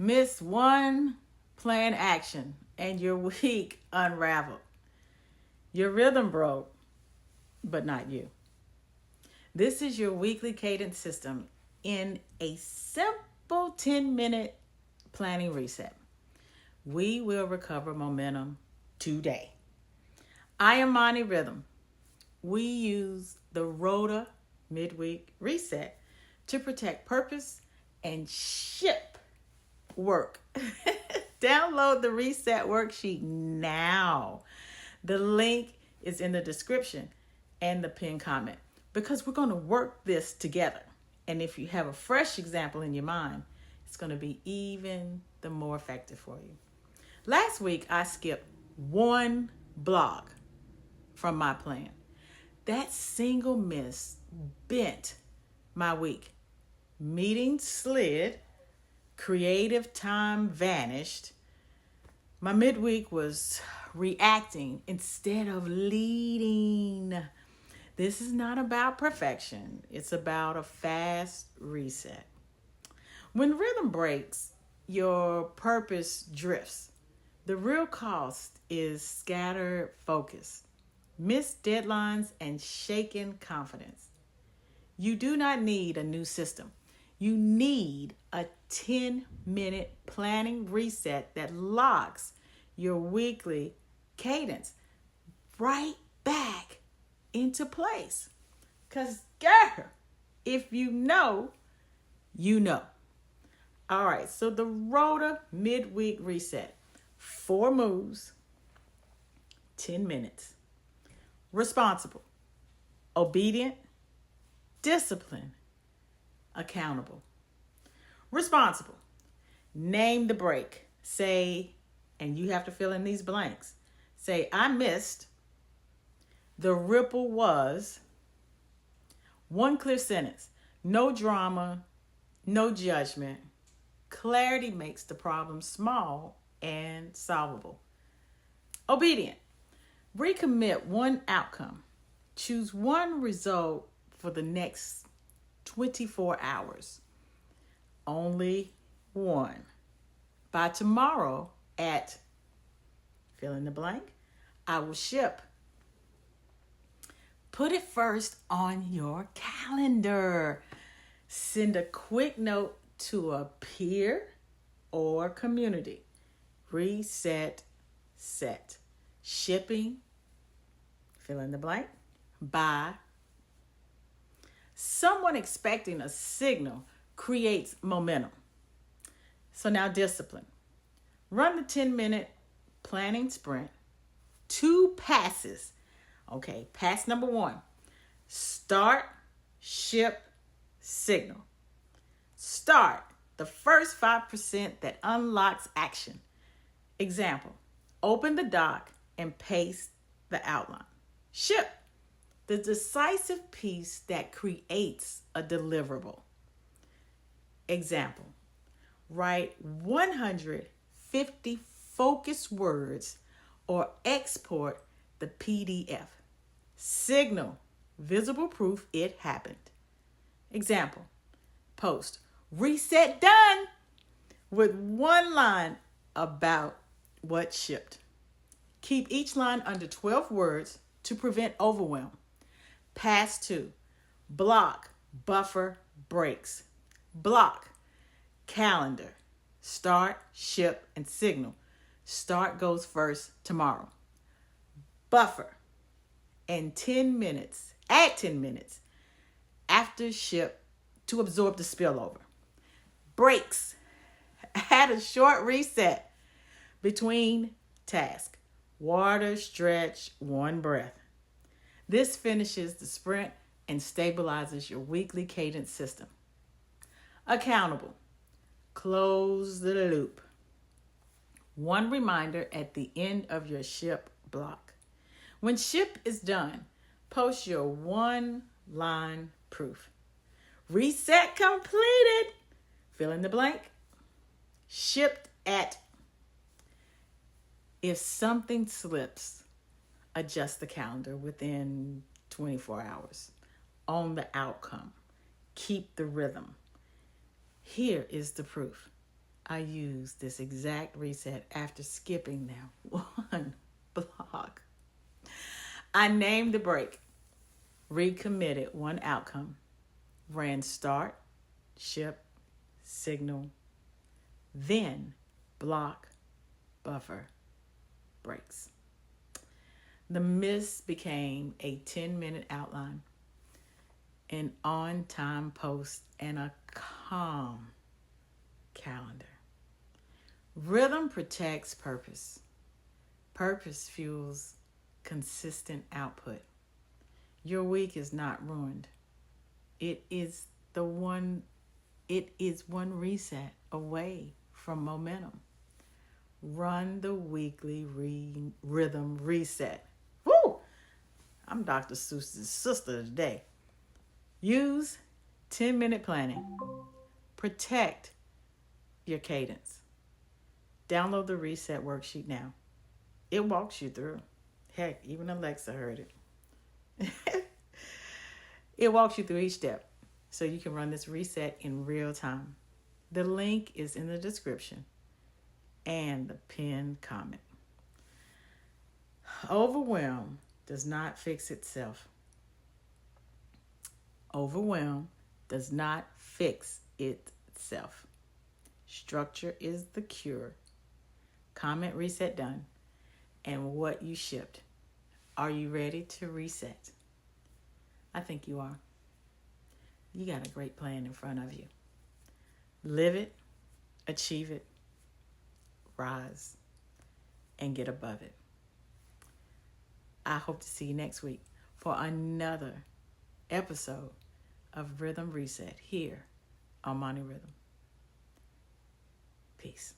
Miss one planned action and your week unraveled. Your rhythm broke, but not you. This is your weekly cadence system in a simple 10-minute planning reset. We will recover momentum today. I am Monty Rhythm. We use the R.O.D.A Midweek reset to protect purpose and ship work. Download the reset worksheet now. The link is in the description and the pinned comment because we're going to work this together. And if you have a fresh example in your mind, it's going to be even the more effective for you. Last week, I skipped one block from my plan. That single miss bent my week. Meetings slid, creative time vanished. My midweek was reacting instead of leading. This is not about perfection. It's about a fast reset. When rhythm breaks, your purpose drifts. The real cost is scattered focus, missed deadlines, and shaken confidence. You do not need a new system. You need a 10-minute planning reset that locks your weekly cadence right back into place. Because, girl, if you know, you know. All right, so the R.O.D.A midweek reset. 4 moves, 10 minutes. Responsible, obedient, disciplined, accountable. Responsible. Name the break. Say, and you have to fill in these blanks. Say, I missed. The ripple was. One clear sentence. No drama, no judgment. Clarity makes the problem small and solvable. Obedient. Recommit one outcome. Choose one result for the next 24 hours. Only one. By tomorrow at fill in the blank, I will ship. Put it first on your calendar. Send a quick note to a peer or community. Reset, set. Shipping, fill in the blank, by. Someone expecting a signal creates momentum. So now discipline. Run the 10-minute planning sprint. 2 passes. Okay, pass number 1. Start, ship, signal. Start, the first 5% that unlocks action. Example, open the doc and paste the outline. Ship, the decisive piece that creates a deliverable. Example, write 150 focused words or export the PDF. Signal, visible proof it happened. Example, post, reset done with 1 line about what shipped. Keep each line under 12 words to prevent overwhelm. Pass 2. Block, buffer, breaks. Block, calendar. Start, ship, and signal. Start goes first tomorrow. Buffer, and 10 minutes, add 10 minutes after ship to absorb the spillover. Breaks, add a short reset between tasks. Water, stretch, 1 breath. This finishes the sprint and stabilizes your weekly cadence system. Accountable. Close the loop. 1 reminder at the end of your ship block. When ship is done, post your 1-line proof. Reset completed. Fill in the blank. Shipped at. If something slips, adjust the calendar within 24 hours. Own the outcome. Keep the rhythm. Here is the proof. I used this exact reset after skipping now one block. I named the break, recommitted one outcome, ran start, ship, signal, then block, buffer, breaks. The miss became a 10-minute outline, an on-time post, and a calm calendar. Rhythm protects purpose. Purpose fuels consistent output. Your week is not ruined. It is one reset away from momentum. Run the weekly rhythm reset. Woo! I'm Dr. Seuss's sister today. Use 10-minute planning. Protect your cadence. Download the reset worksheet now. It walks you through. Heck, even Alexa heard it. It walks you through each step so you can run this reset in real time. The link is in the description and the pinned comment. Overwhelm does not fix itself. Overwhelm does not fix itself. Structure is the cure. Comment reset done. And what you shipped. Are you ready to reset? I think you are. You got a great plan in front of you. Live it, achieve it, rise, and get above it. I hope to see you next week for another episode of Rhythm Reset here on Monty Rhythm. Peace.